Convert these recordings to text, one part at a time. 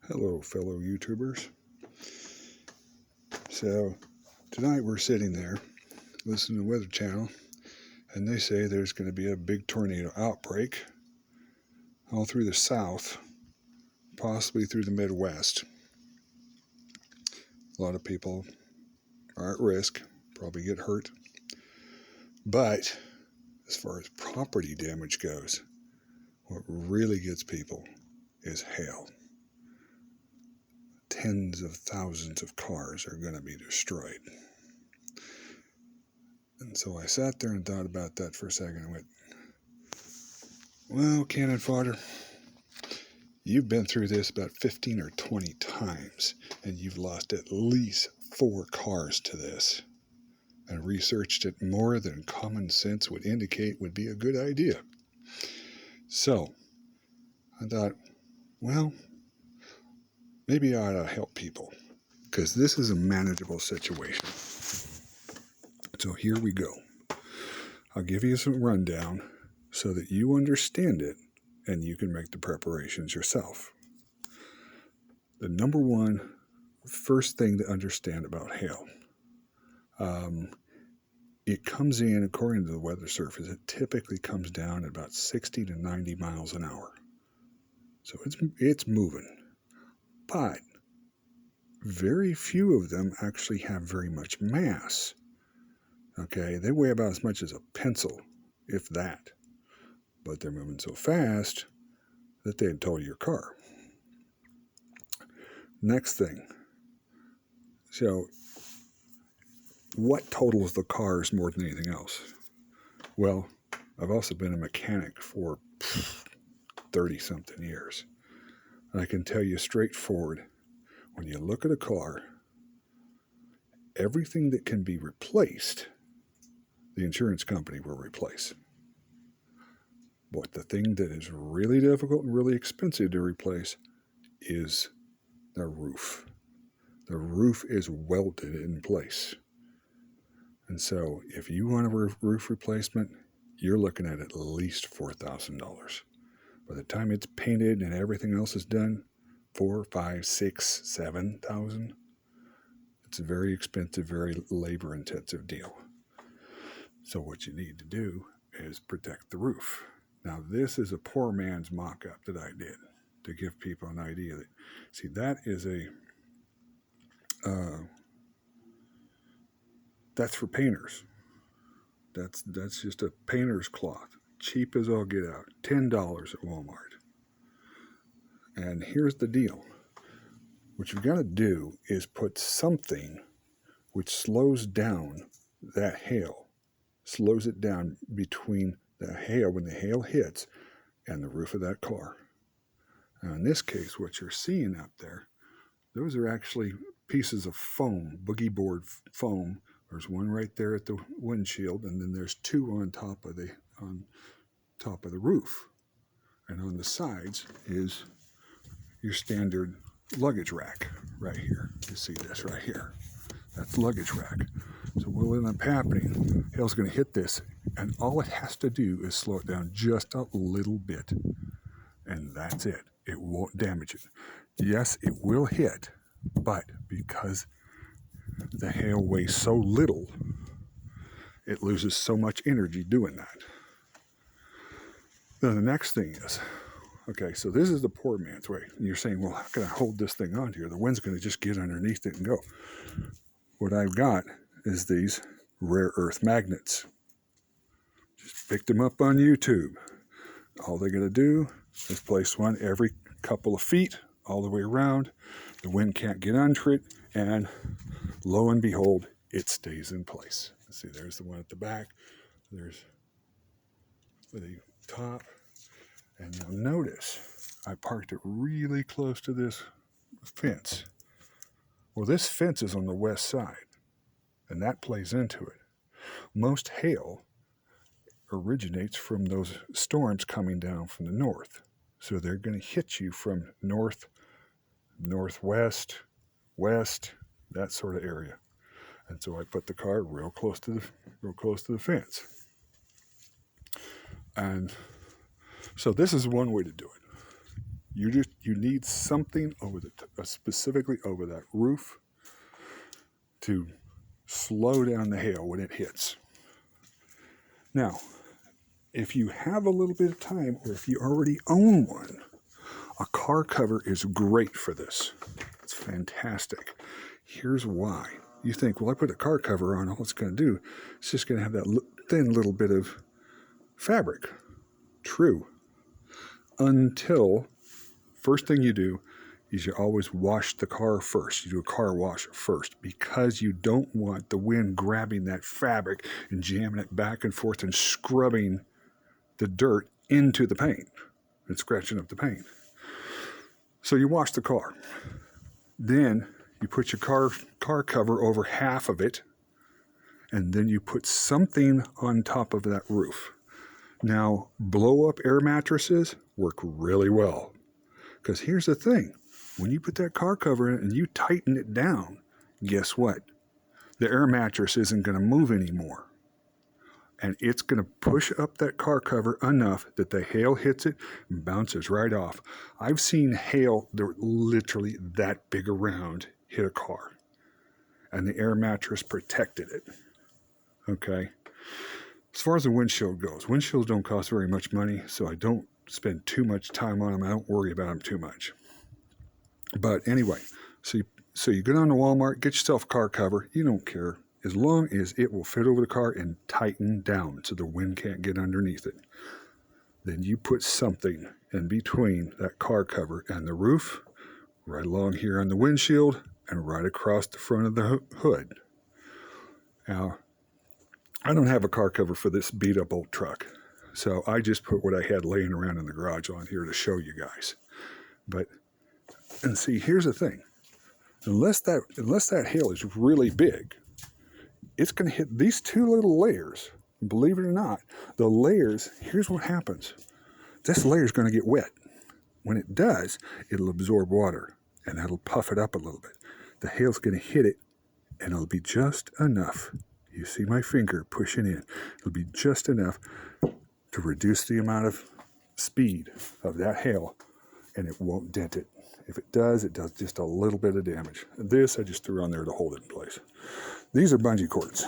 Hello, fellow YouTubers. So, tonight we're sitting there listening to the Weather Channel, and they say there's going to be a big tornado outbreak all through the South, possibly through the Midwest. A lot of people are at risk, probably get hurt. But as far as property damage goes, what really gets people is hail. Tens of thousands of cars are going to be destroyed. And so I sat there and thought about that for a second and went, well, cannon fodder, you've been through this about 15 or 20 times, and you've lost at least 4 cars to this, and researched it more than common sense would indicate would be a good idea. So I thought, well, maybe I ought to help people, because this is a manageable situation. So here we go. I'll give you some rundown so that you understand it and you can make the preparations yourself. The number one, first thing to understand about hail. It comes in, according to the Weather Service, it typically comes down at about 60 to 90 miles an hour. So it's moving. But very few of them actually have very much mass. Okay, they weigh about as much as a pencil, if that. But they're moving so fast that they'd tow your car. Next thing. So, what totals the cars more than anything else? Well, I've also been a mechanic for 30-something years. And I can tell you straightforward, when you look at a car, everything that can be replaced, the insurance company will replace. But the thing that is really difficult and really expensive to replace is the roof. The roof is welded in place. And so if you want a roof replacement, you're looking at least $4,000. By the time it's painted and everything else is done, 4, 5, 6, 7,000. It's a very expensive, very labor-intensive deal. So what you need to do is protect the roof. Now, this is a poor man's mock-up that I did to give people an idea. That, see, that is that's for painters. That's just a painter's cloth. Cheap as all get out. $10 at Walmart. And here's the deal. What you've got to do is put something which slows down that hail, slows it down between the hail, when the hail hits, and the roof of that car. Now, in this case, what you're seeing out there, those are actually pieces of foam, boogie board foam. There's one right there at the windshield, and then there's 2 on top of the roof. And on the sides is your standard luggage rack right here. You see this right here. That's luggage rack. So what will end up happening, hail's going to hit this, and all it has to do is slow it down just a little bit. And that's it. It won't damage it. Yes, it will hit, but because the hail weighs so little, it loses so much energy doing that. Then the next thing is, okay, so this is the poor man's way. And you're saying, well, how can I hold this thing on here? The wind's going to just get underneath it and go. What I've got is these rare earth magnets. Just picked them up on YouTube. All they're going to do is place one every couple of feet all the way around. The wind can't get under it, and lo and behold, it stays in place. See, there's the one at the back. There's the top. And now notice, I parked it really close to this fence. Well, this fence is on the west side, and that plays into it. Most hail originates from those storms coming down from the north. So they're going to hit you from north, northwest, west, that sort of area. And so I put the car real close to the fence. And so this is one way to do it. You need something over specifically over that roof to slow down the hail when it hits. Now, if you have a little bit of time, or if you already own one, a car cover is great for this. It's fantastic. Here's why. You think, well, I put a car cover on, all it's going to do, it's just going to have that thin little bit of fabric. True. Until, first thing you do is you always wash the car first. You do a car wash first, because you don't want the wind grabbing that fabric and jamming it back and forth and scrubbing the dirt into the paint and scratching up the paint. So you wash the car. Then you put your car cover over half of it, and then you put something on top of that roof. Now, blow-up air mattresses work really well, because here's the thing. When you put that car cover in and you tighten it down, guess what? The air mattress isn't going to move anymore. And it's going to push up that car cover enough that the hail hits it and bounces right off. I've seen hail literally that big around hit a car, and the air mattress protected it. Okay? As far as the windshield goes, windshields don't cost very much money, so I don't spend too much time on them. I don't worry about them too much. But anyway, so you go down to Walmart, get yourself a car cover. You don't care, as long as it will fit over the car and tighten down so the wind can't get underneath it. Then you put something in between that car cover and the roof, right along here on the windshield, and right across the front of the hood. Now, I don't have a car cover for this beat-up old truck, so I just put what I had laying around in the garage on here to show you guys. And see, here's the thing. Unless that hail is really big, it's going to hit these two little layers. Believe it or not, the layers, here's what happens. This layer is going to get wet. When it does, it'll absorb water, and that'll puff it up a little bit. The hail's going to hit it, and it'll be just enough. You see my finger pushing in. It'll be just enough to reduce the amount of speed of that hail, and it won't dent it. If it does just a little bit of damage. This I just threw on there to hold it in place. These are bungee cords,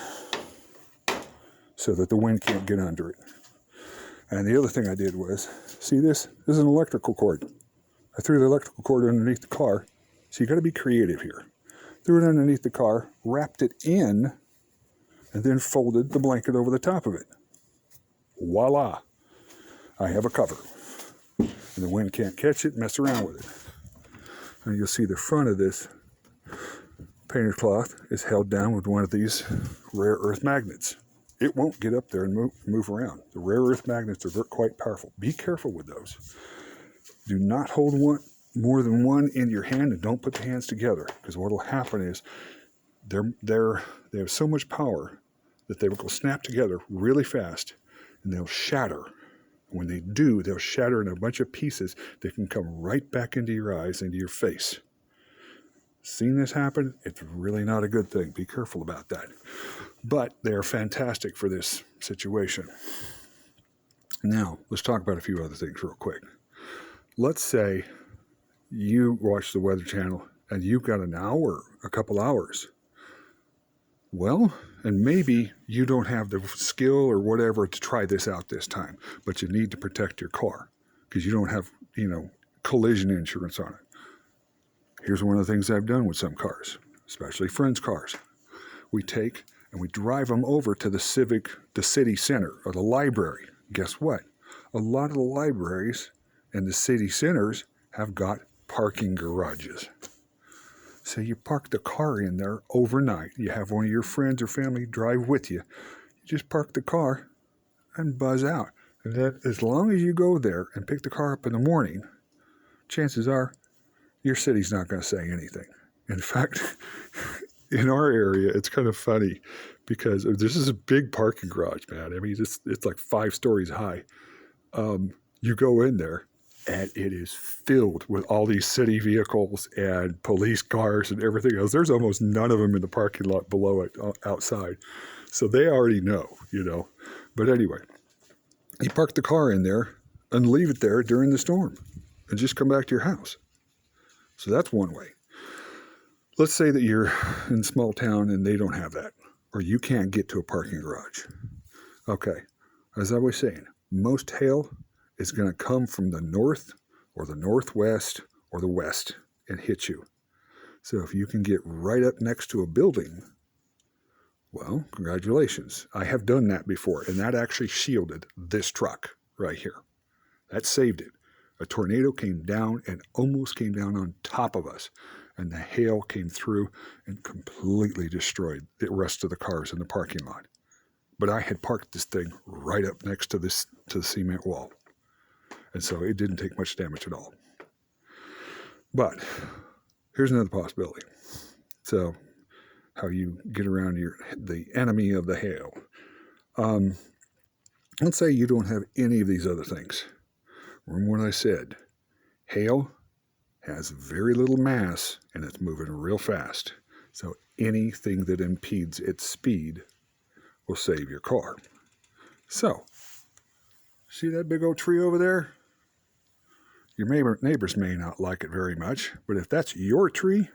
so that the wind can't get under it. And the other thing I did was, see this? This is an electrical cord. I threw the electrical cord underneath the car, so you got to be creative here. Threw it underneath the car, wrapped it in, and then folded the blanket over the top of it. Voila! I have a cover. And the wind can't catch it, mess around with it. And you'll see the front of this painter's cloth is held down with one of these rare earth magnets. It won't get up there and move around. The rare earth magnets are quite powerful. Be careful with those. Do not hold more than one in your hand, and don't put the hands together, because what will happen is they have so much power that they will snap together really fast, and they'll shatter. When they do, they'll shatter in a bunch of pieces that can come right back into your eyes, into your face. Seen this happen? It's really not a good thing. Be careful about that. But they're fantastic for this situation. Now, let's talk about a few other things real quick. Let's say you watch the Weather Channel and you've got an hour, a couple hours. Well, and maybe you don't have the skill or whatever to try this out this time, but you need to protect your car because you don't have, collision insurance on it. Here's one of the things I've done with some cars, especially friends' cars. We take and we drive them over to the city center or the library. Guess what? A lot of the libraries and the city centers have got parking garages. So you park the car in there overnight. You have one of your friends or family drive with you. You just park the car and buzz out. And that, as long as you go there and pick the car up in the morning, chances are your city's not going to say anything. In fact, in our area, it's kind of funny because this is a big parking garage, man. I mean, it's like 5 stories high. You go in there, and it is filled with all these city vehicles and police cars and everything else. There's almost none of them in the parking lot below it, outside. So they already know, But anyway, you park the car in there and leave it there during the storm. and just come back to your house. So that's one way. Let's say that you're in a small town and they don't have that, or you can't get to a parking garage. Okay, as I was saying, most hail is going to come from the north or the northwest or the west and hit you. So if you can get right up next to a building, well, congratulations. I have done that before, and that actually shielded this truck right here. That saved it. A tornado came down and almost came down on top of us, and the hail came through and completely destroyed the rest of the cars in the parking lot. But I had parked this thing right up next to the cement wall, and so it didn't take much damage at all. But here's another possibility. So how you get around the enemy of the hail. Let's say you don't have any of these other things. Remember what I said. Hail has very little mass and it's moving real fast. So anything that impedes its speed will save your car. So, see that big old tree over there? Your neighbors may not like it very much, but if that's your tree,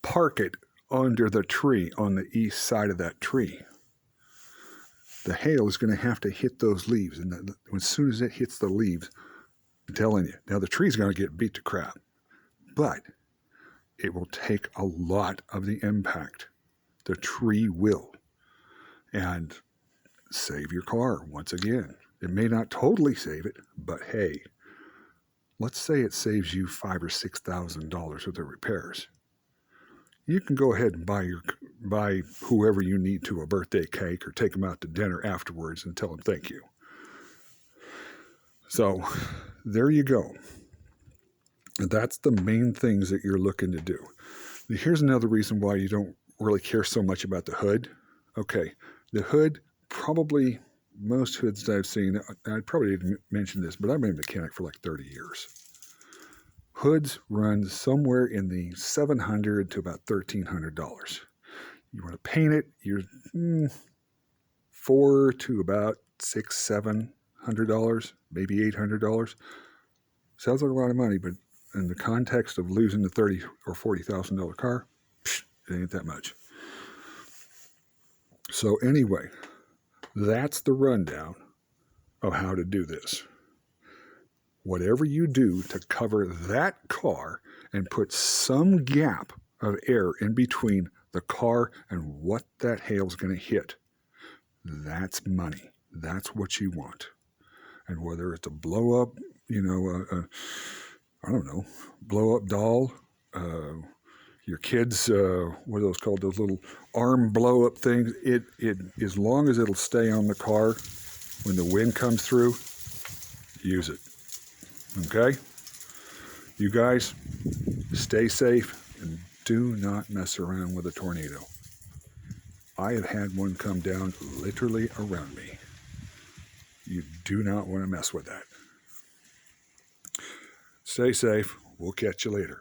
park it under the tree on the east side of that tree. The hail is going to have to hit those leaves, and as soon as it hits the leaves, I'm telling you, now the tree's going to get beat to crap, but it will take a lot of the impact. The tree will, and save your car once again. It may not totally save it, but hey, let's say it saves you $5,000 or $6,000 worth of repairs. You can go ahead and buy whoever you need to a birthday cake or take them out to dinner afterwards and tell them thank you. So there you go. And that's the main things that you're looking to do. Here's another reason why you don't really care so much about the hood. Okay, the hood, probably most hoods that I've seen, I probably didn't mention this, but I've been a mechanic for like 30 years. Hoods run somewhere in the $700 to about $1,300. You want to paint it, you're $400 to about $600, $700, maybe $800. Sounds like a lot of money, but in the context of losing the $30,000 or $40,000 car, it ain't that much. So anyway, that's the rundown of how to do this. Whatever you do to cover that car and put some gap of air in between the car and what that hail's going to hit, that's money. That's what you want. And whether it's a blow up, I don't know, blow up doll, your kids, what are those called? Those little arm blow up things. It as long as it'll stay on the car when the wind comes through, use it. Okay? You guys, stay safe and do not mess around with a tornado. I have had one come down literally around me. You do not want to mess with that. Stay safe. We'll catch you later.